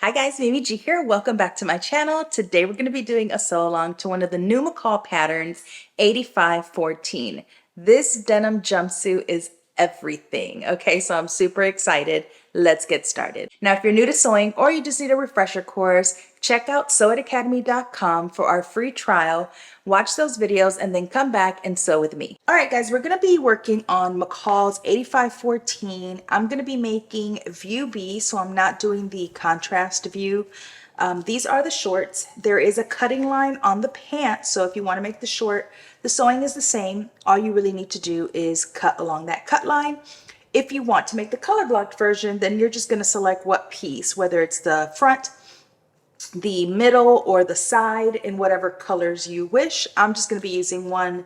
Hi guys, Mimi G here. Welcome back to my channel. Today we're going to be doing a sew along to one of the new Mccall patterns, 8514. This denim jumpsuit is everything. Okay, so I'm super excited. Let's get started. Now, if you're new to sewing or you just need a refresher course, check out sewitacademy.com for our free trial. Watch those videos and then come back and sew with me. All right, guys, we're going to be working on Mccall's 8514. I'm going to be making view B, so I'm not doing the contrast view. These are the shorts. There is a cutting line on the pants, so if you want to make the short, the sewing is the same. All you really need to do is cut along that cut line. If you want to make the color blocked version, then you're just going to select what piece, whether it's the front, the middle, or the side in whatever colors you wish. I'm just going to be using one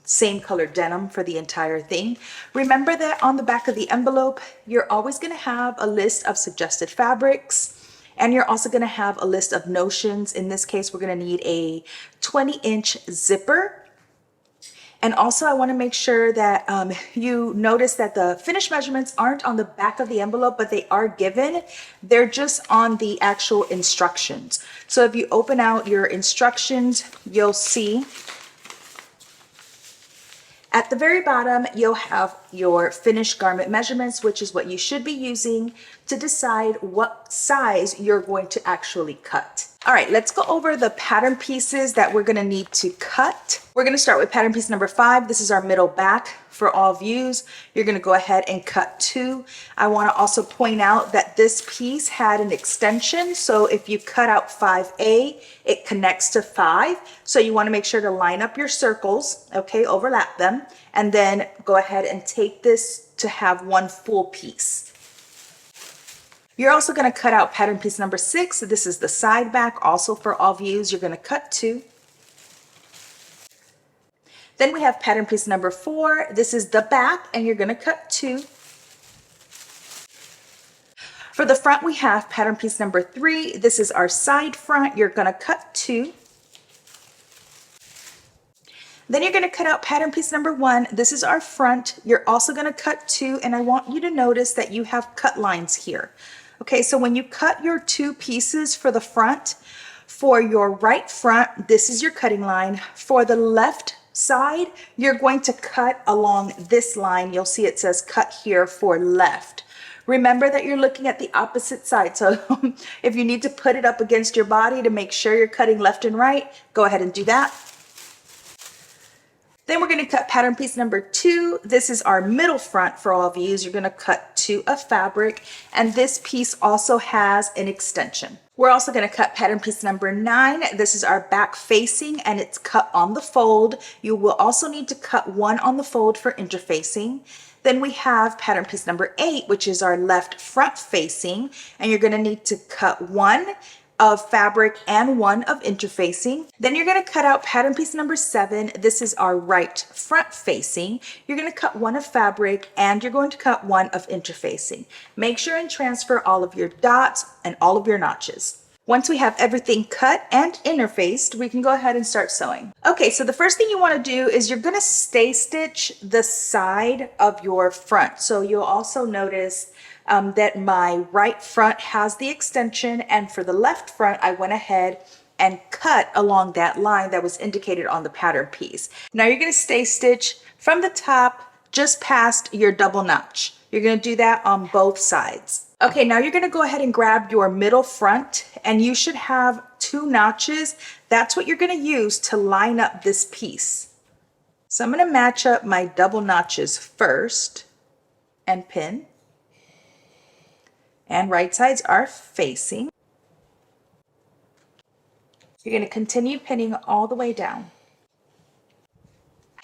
same color denim for the entire thing. Remember that on the back of the envelope, you're always going to have a list of suggested fabrics. And you're also going to have a list of notions. In this case, we're going to need a 20-inch zipper. And also I want to make sure that you notice that the finished measurements aren't on the back of the envelope, but they are given. They're just on the actual instructions. So if you open out your instructions, you'll see at the very bottom, you'll have your finished garment measurements, which is what you should be using to decide what size you're going to actually cut. All right, let's go over the pattern pieces that we're gonna need to cut. We're gonna start with pattern piece number 5. This is our middle back for all views. You're gonna go ahead and cut 2. I wanna also point out that this piece had an extension. So if you cut out 5A, it connects to 5. So you wanna make sure to line up your circles, okay, overlap them, and then go ahead and take this to have one full piece. You're also going to cut out pattern piece number 6. This is the side back, also for all views. You're going to cut 2. Then we have pattern piece number 4. This is the back, and you're going to cut 2. For the front, we have pattern piece number 3. This is our side front. You're going to cut 2. Then you're going to cut out pattern piece number 1. This is our front. You're also going to cut 2, and I want you to notice that you have cut lines here. Okay, so when you cut your 2 pieces for the front, for your right front, this is your cutting line. For the left side, you're going to cut along this line. You'll see it says cut here for left. Remember that you're looking at the opposite side. So if you need to put it up against your body to make sure you're cutting left and right, go ahead and do that. Then we're going to cut pattern piece number 2. This is our middle front for all views. You're going to cut 2 of fabric, and this piece also has an extension. We're also going to cut pattern piece number 9. This is our back facing, and it's cut on the fold. You will also need to cut 1 on the fold for interfacing. Then we have pattern piece number 8, which is our left front facing, and you're going to need to cut 1 of fabric and 1 of interfacing. Then you're going to cut out pattern piece number 7. This is our right front facing. You're going to cut 1 of fabric and you're going to cut 1 of interfacing. Make sure and transfer all of your dots and all of your notches. Once we have everything cut and interfaced, we can go ahead and start sewing. Okay, so the first thing you want to do is you're going to stay stitch the side of your front. So you'll also notice that my right front has the extension, and for the left front, I went ahead and cut along that line that was indicated on the pattern piece. Now you're going to stay stitch from the top just past your double notch. You're going to do that on both sides. Okay, now you're going to go ahead and grab your middle front, and you should have 2 notches. That's what you're going to use to line up this piece. So I'm going to match up my double notches first and pin. And right sides are facing. You're going to continue pinning all the way down.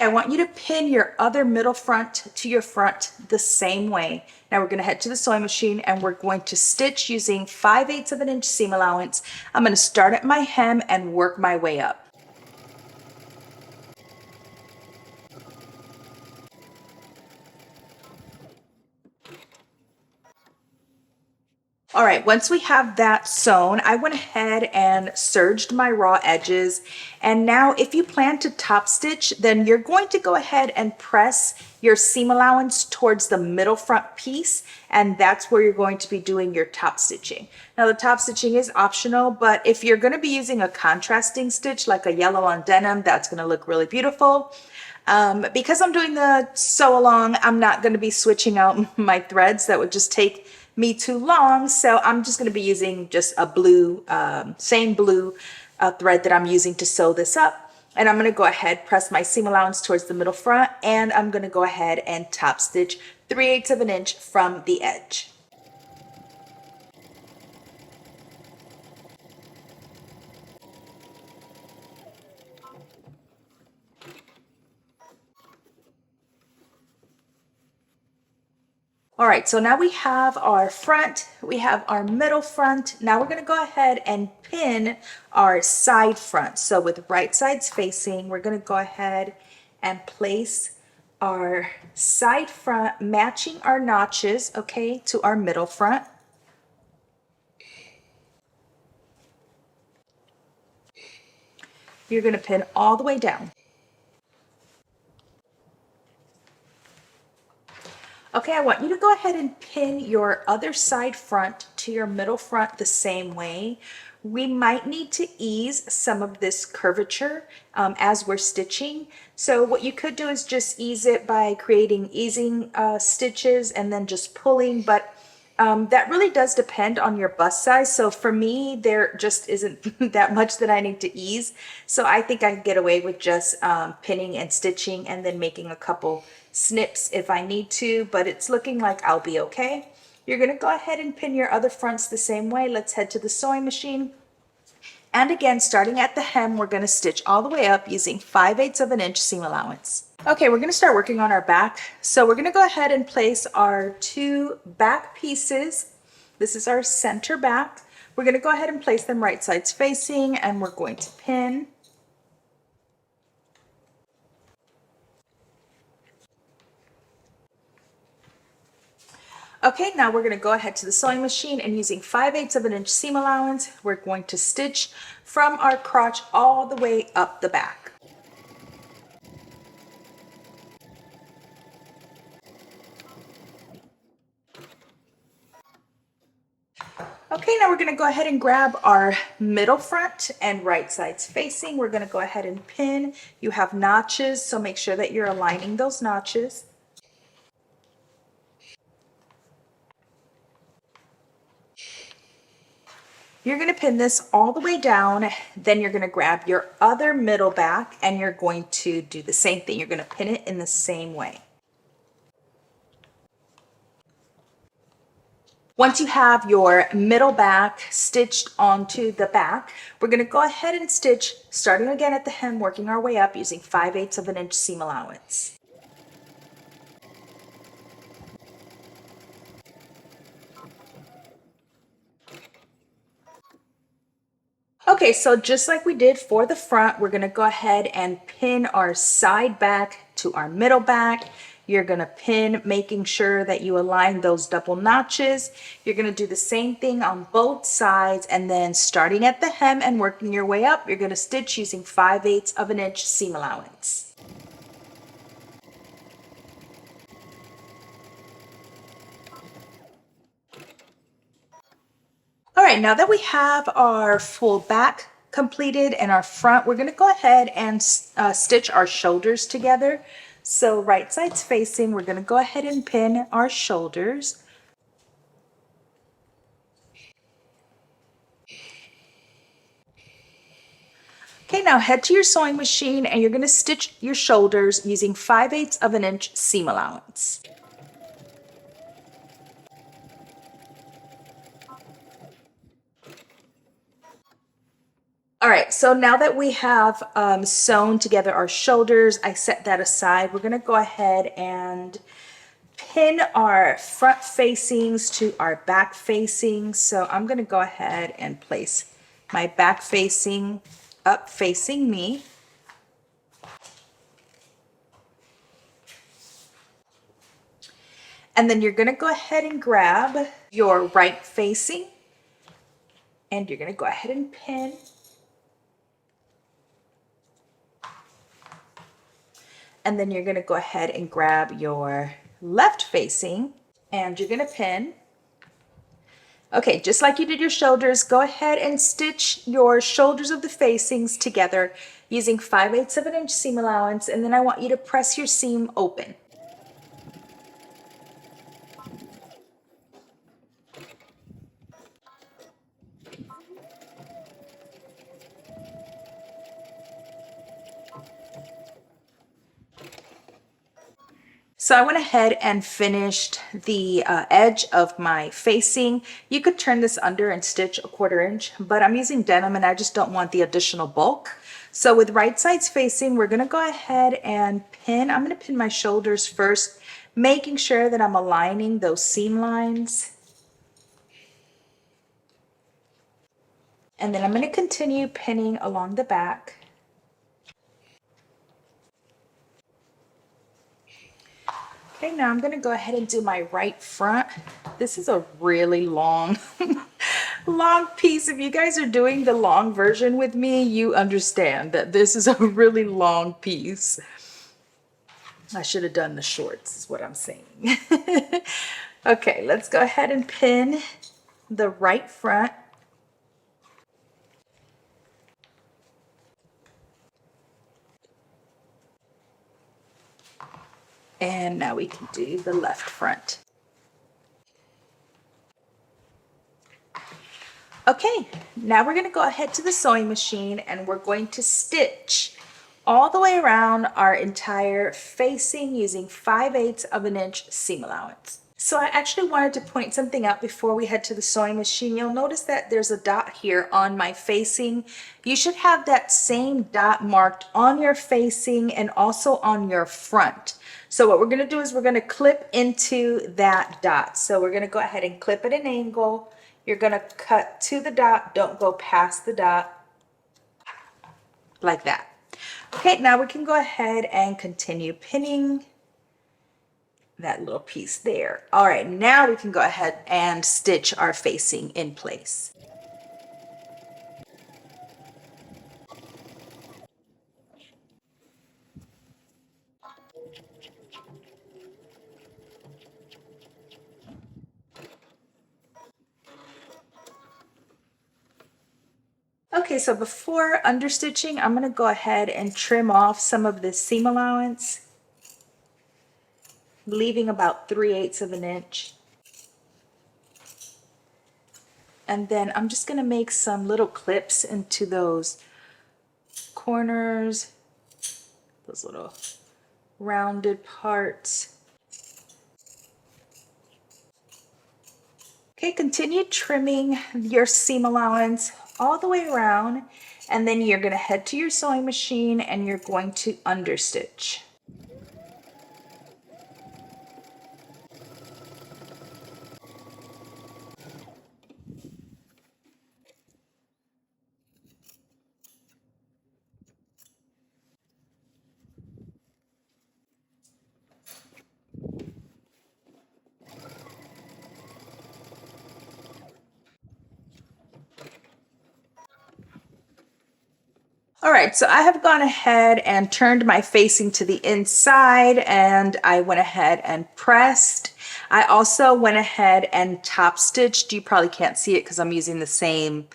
I want you to pin your other middle front to your front the same way. Now we're going to head to the sewing machine and we're going to stitch using 5/8 of an inch seam allowance. I'm going to start at my hem and work my way up. All right, once we have that sewn, I went ahead and serged my raw edges. And now if you plan to top stitch, then you're going to go ahead and press your seam allowance towards the middle front piece, and that's where you're going to be doing your top stitching. Now the top stitching is optional, but if you're gonna be using a contrasting stitch like a yellow on denim, that's gonna look really beautiful. Because I'm doing the sew along, I'm not going to be switching out my threads. That would just take me too long. So I'm just going to be using just a blue, same blue thread that I'm using to sew this up. And I'm going to go ahead, press my seam allowance towards the middle front, and I'm going to go ahead and top stitch 3/8 of an inch from the edge. All right, so now we have our front, we have our middle front. Now we're gonna go ahead and pin our side front. So with right sides facing, we're gonna go ahead and place our side front matching our notches, okay, to our middle front. You're gonna pin all the way down. Okay, I want you to go ahead and pin your other side front to your middle front the same way. We might need to ease some of this curvature as we're stitching. So what you could do is just ease it by creating easing stitches and then just pulling, but that really does depend on your bust size. So for me, there just isn't that much that I need to ease. So I think I can get away with just pinning and stitching and then making a couple snips if I need to, but it's looking like I'll be okay. You're gonna go ahead and pin your other fronts the same way. Let's head to the sewing machine. And again, starting at the hem, we're gonna stitch all the way up using 5/8 of an inch seam allowance. Okay, we're gonna start working on our back. So we're gonna go ahead and place our two back pieces. This is our center back. We're gonna go ahead and place them right sides facing, and we're going to pin. Okay, now we're gonna go ahead to the sewing machine, and using 5/8 of an inch seam allowance, we're going to stitch from our crotch all the way up the back. Okay, now we're gonna go ahead and grab our middle front and right sides facing. We're gonna go ahead and pin. You have notches, so make sure that you're aligning those notches. You're gonna pin this all the way down, then you're gonna grab your other middle back and you're going to do the same thing. You're gonna pin it in the same way. Once you have your middle back stitched onto the back, we're gonna go ahead and stitch, starting again at the hem, working our way up using 5/8 of an inch seam allowance. Okay, so just like we did for the front, we're gonna go ahead and pin our side back to our middle back. You're gonna pin, making sure that you align those double notches. You're gonna do the same thing on both sides, and then starting at the hem and working your way up, you're gonna stitch using 5/8 of an inch seam allowance. All right, now that we have our full back completed and our front, we're gonna go ahead and stitch our shoulders together. So right sides facing, we're gonna go ahead and pin our shoulders. Okay, now head to your sewing machine and you're gonna stitch your shoulders using 5/8 of an inch seam allowance. All right, so now that we have sewn together our shoulders, I set that aside. We're gonna go ahead and pin our front facings to our back facings. So I'm gonna go ahead and place my back facing up facing me. And then you're gonna go ahead and grab your right facing and you're gonna go ahead and pin. And then you're gonna go ahead and grab your left facing and you're gonna pin. Okay, just like you did your shoulders, go ahead and stitch your shoulders of the facings together using 5/8 of an inch seam allowance, and then I want you to press your seam open. So I went ahead and finished the edge of my facing. You could turn this under and stitch a 1/4 inch, but I'm using denim and I just don't want the additional bulk. So with right sides facing, we're gonna go ahead and pin. I'm gonna pin my shoulders first, making sure that I'm aligning those seam lines. And then I'm gonna continue pinning along the back. Okay, now I'm gonna go ahead and do my right front. This is a really long, long piece. If you guys are doing the long version with me, you understand that this is a really long piece. I should have done the shorts, is what I'm saying. Okay, let's go ahead and pin the right front. And now we can do the left front. Okay, now we're gonna go ahead to the sewing machine and we're going to stitch all the way around our entire facing using 5/8 of an inch seam allowance. So I actually wanted to point something out before we head to the sewing machine. You'll notice that there's a dot here on my facing. You should have that same dot marked on your facing and also on your front. So what we're gonna do is we're gonna clip into that dot. So we're gonna go ahead and clip at an angle. You're gonna cut to the dot, don't go past the dot, like that. Okay, now we can go ahead and continue pinning that little piece there. All right, now we can go ahead and stitch our facing in place. Okay, so before understitching, I'm gonna go ahead and trim off some of this seam allowance, leaving about 3/8 of an inch. And then I'm just gonna make some little clips into those corners, those little rounded parts. Okay, continue trimming your seam allowance all the way around, and then you're gonna head to your sewing machine and you're going to understitch. All right, so I have gone ahead and turned my facing to the inside and I went ahead and pressed. I also went ahead and top stitched. You probably can't see it because I'm using the same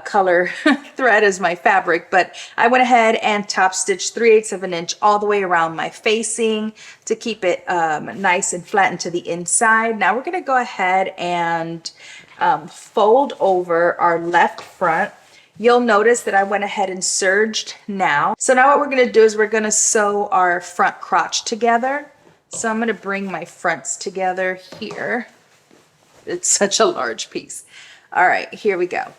color thread as my fabric, but I went ahead and top stitched 3/8 of an inch all the way around my facing to keep it nice and flattened to the inside. Now we're gonna go ahead and fold over our left front. You'll notice that I went ahead and serged now. So now what we're gonna do is we're gonna sew our front crotch together. So I'm gonna bring my fronts together here. It's such a large piece. All right, here we go.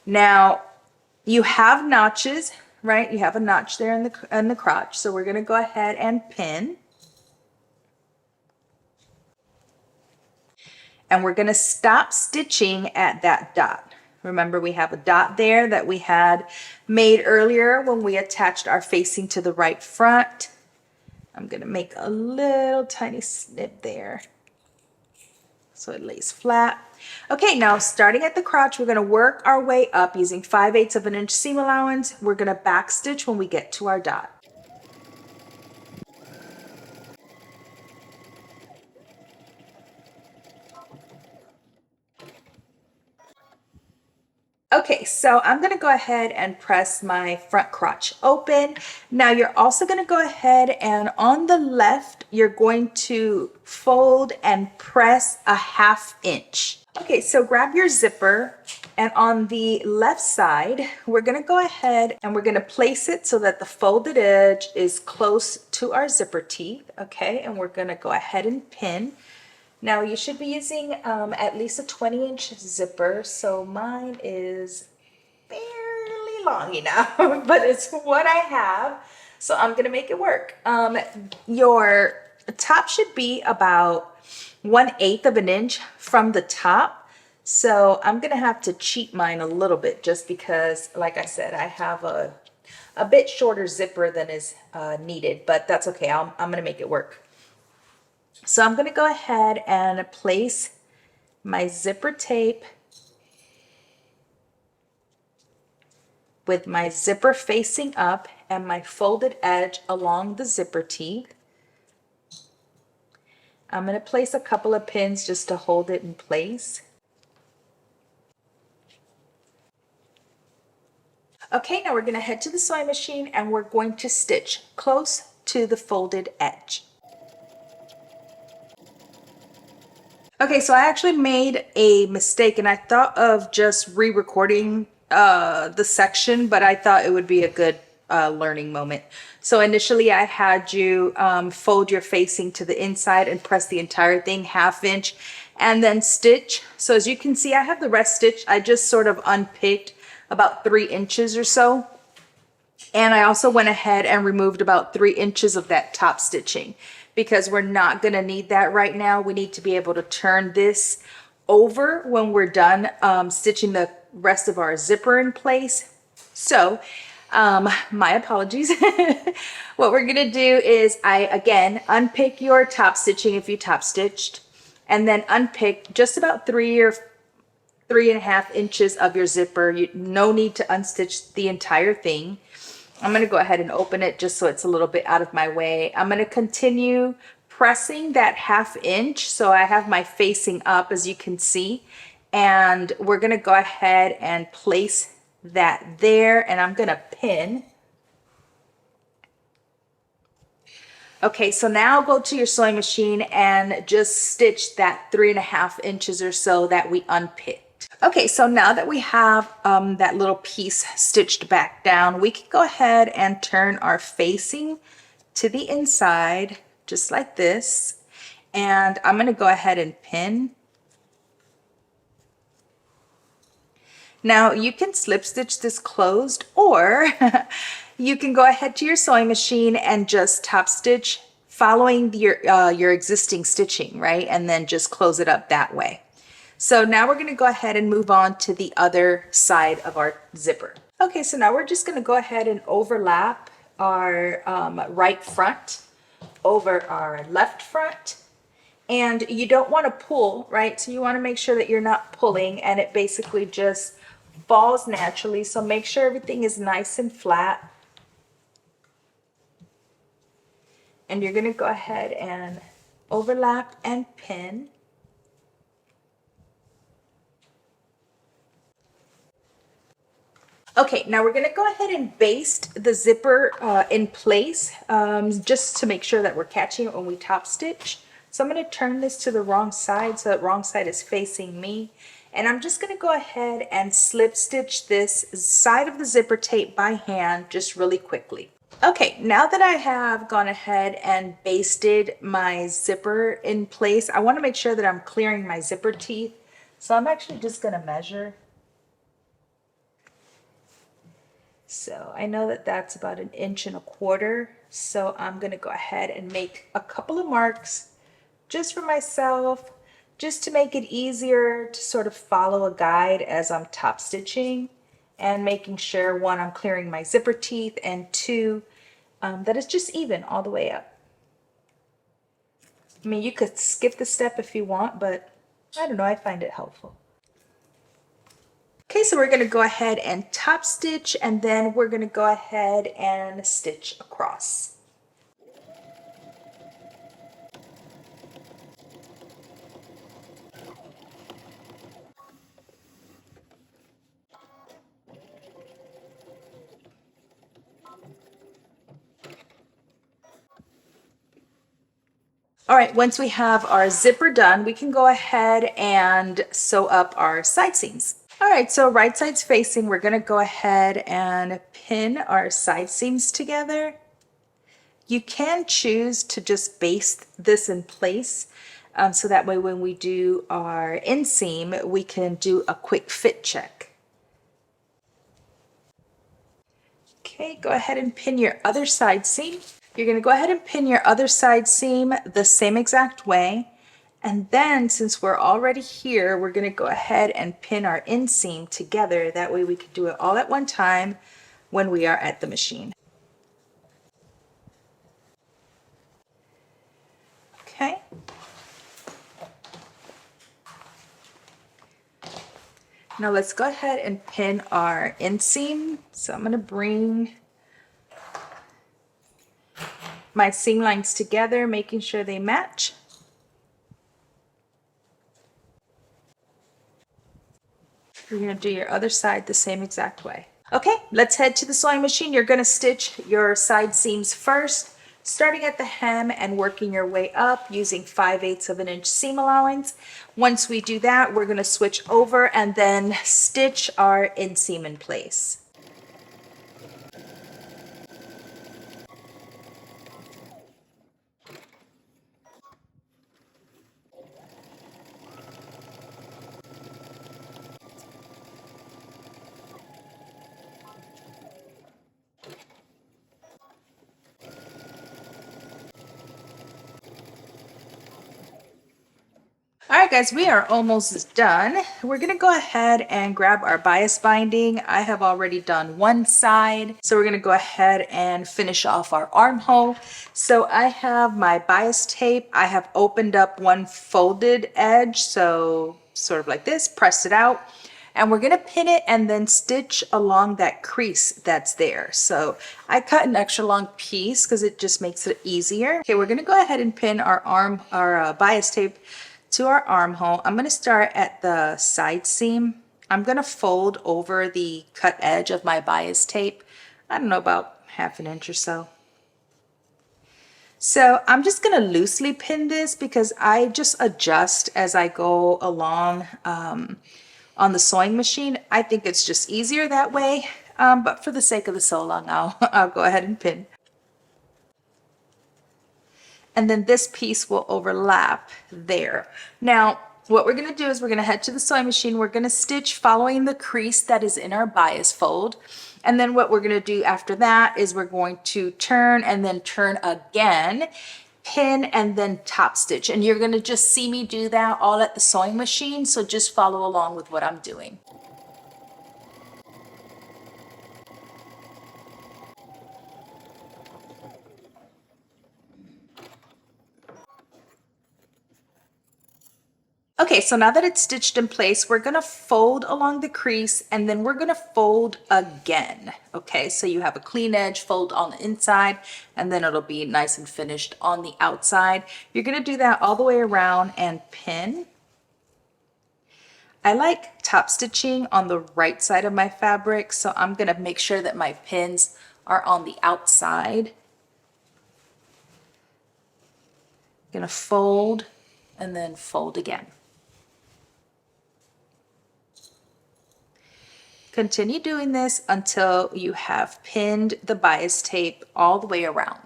Now you have notches, right? You have a notch there in the crotch. So we're gonna go ahead and pin. And we're gonna stop stitching at that dot. Remember, we have a dot there that we had made earlier when we attached our facing to the right front. I'm gonna make a little tiny snip there. so it lays flat. Okay, now starting at the crotch, we're gonna work our way up using 5/8 of an inch seam allowance. We're gonna back stitch when we get to our dot. Okay, so I'm gonna go ahead and press my front crotch open. Now you're also gonna go ahead and on the left, you're going to fold and press a 1/2 inch. Okay, so grab your zipper and on the left side, we're gonna go ahead and we're gonna place it so that the folded edge is close to our zipper teeth, okay? And we're gonna go ahead and pin. Now you should be using at least a 20-inch zipper, so mine is fairly long enough, but it's what I have, so I'm gonna make it work. Your top should be about 1/8 of an inch from the top, so I'm gonna have to cheat mine a little bit just because, like I said, I have a bit shorter zipper than is needed, but that's okay. I'm gonna make it work. So I'm going to go ahead and place my zipper tape with my zipper facing up and my folded edge along the zipper teeth. I'm going to place a couple of pins just to hold it in place. Okay, now we're going to head to the sewing machine and we're going to stitch close to the folded edge. Okay, so I actually made a mistake and I thought of just re-recording the section, but I thought it would be a good learning moment. So initially I had you fold your facing to the inside and press the entire thing 1/2 inch and then stitch. So as you can see, I have the rest stitched. I just sort of unpicked about 3 inches or so. And I also went ahead and removed about 3 inches of that top stitching because we're not going to need that right now. We need to be able to turn this over when we're done stitching the rest of our zipper in place. So my apologies. What we're going to do is again, unpick your top stitching if you top stitched, and then unpick just about 3 or 3.5 inches of your zipper. No need to unstitch the entire thing. I'm going to go ahead and open it just so it's a little bit out of my way. I'm going to continue pressing that 1/2 inch. So I have my facing up, as you can see, and we're going to go ahead and place that there, and I'm going to pin. Okay, so now go to your sewing machine and just stitch that 3.5 inches or so that we unpicked. Okay, so now that we have that little piece stitched back down, we can go ahead and turn our facing to the inside, just like this. And I'm gonna go ahead and pin. Now you can slip stitch this closed, or you can go ahead to your sewing machine and just top stitch following your existing stitching, right? And then just close it up that way. So now we're gonna go ahead and move on to the other side of our zipper. Okay, so now we're just gonna go ahead and overlap our right front over our left front. And you don't wanna pull, right? So you wanna make sure that you're not pulling and it basically just falls naturally. So make sure everything is nice and flat. And you're gonna go ahead and overlap and pin. Okay, now we're gonna go ahead and baste the zipper in place just to make sure that we're catching it when we top stitch. So I'm gonna turn this to the wrong side so that wrong side is facing me. And I'm just gonna go ahead and slip stitch this side of the zipper tape by hand just really quickly. Okay, now that I have gone ahead and basted my zipper in place, I wanna make sure that I'm clearing my zipper teeth. So I'm actually just gonna measure. So I know that that's about 1.25 inches. So I'm gonna go ahead and make a couple of marks just for myself, just to make it easier to sort of follow a guide as I'm top stitching and making sure, one, I'm clearing my zipper teeth, and two, that it's just even all the way up. I mean, you could skip the step if you want, but I don't know, I find it helpful. Okay, so we're gonna go ahead and top stitch, and then we're gonna go ahead and stitch across. All right, once we have our zipper done, we can go ahead and sew up our side seams. All right, so right side's facing, we're gonna go ahead and pin our side seams together. You can choose to just baste this in place, so that way when we do our inseam, we can do a quick fit check. Okay, go ahead and pin your other side seam. You're gonna go ahead and pin your other side seam the same exact way. And then since we're already here, we're gonna go ahead and pin our inseam together. That way we can do it all at one time when we are at the machine. Okay. Now let's go ahead and pin our inseam. So I'm gonna bring my seam lines together, making sure they match. You're gonna do your other side the same exact way. Okay, let's head to the sewing machine. You're gonna stitch your side seams first, starting at the hem and working your way up using 5/8 of an inch seam allowance. Once we do that, we're gonna switch over and then stitch our inseam in place. All right, guys, we are almost done. We're gonna go ahead and grab our bias binding. I have already done one side, so we're gonna go ahead and finish off our armhole. So I have my bias tape. I have opened up one folded edge, so sort of like this, press it out. And we're gonna pin it and then stitch along that crease that's there. So I cut an extra long piece because it just makes it easier. Okay, we're gonna go ahead and pin our bias tape to our armhole. I'm gonna start at the side seam. I'm gonna fold over the cut edge of my bias tape. I don't know, about 1/2 inch or so. So I'm just gonna loosely pin this because I just adjust as I go along on the sewing machine. I think it's just easier that way, but for the sake of the sew along, I'll go ahead and pin. And then this piece will overlap there. Now, what we're gonna do is we're gonna head to the sewing machine. We're gonna stitch following the crease that is in our bias fold. And then what we're gonna do after that is we're going to turn and then turn again, pin and then top stitch. And you're gonna just see me do that all at the sewing machine. So just follow along with what I'm doing. Okay, so now that it's stitched in place, we're gonna fold along the crease and then we're gonna fold again. Okay, so you have a clean edge, fold on the inside, and then it'll be nice and finished on the outside. You're gonna do that all the way around and pin. I like top stitching on the right side of my fabric, so I'm gonna make sure that my pins are on the outside. Gonna fold and then fold again. Continue doing this until you have pinned the bias tape all the way around.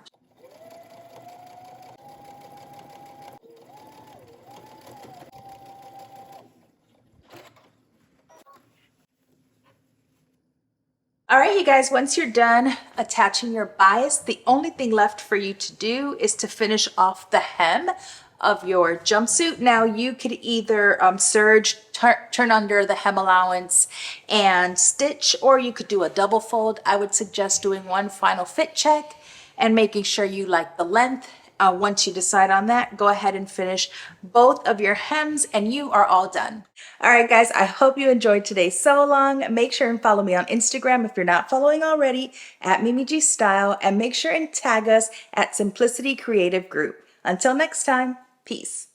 All right, you guys, once you're done attaching your bias, the only thing left for you to do is to finish off the hem of your jumpsuit. Now you could either serge, turn under the hem allowance and stitch, or you could do a double fold. I would suggest doing one final fit check and making sure you like the length Once you decide on that, go ahead and finish both of your hems and you are all done. All right, guys, I hope you enjoyed today's sew along. Make sure and follow me on Instagram if you're not following already at Mimi G Style, and make sure and tag us at Simplicity Creative Group. Until next time, peace.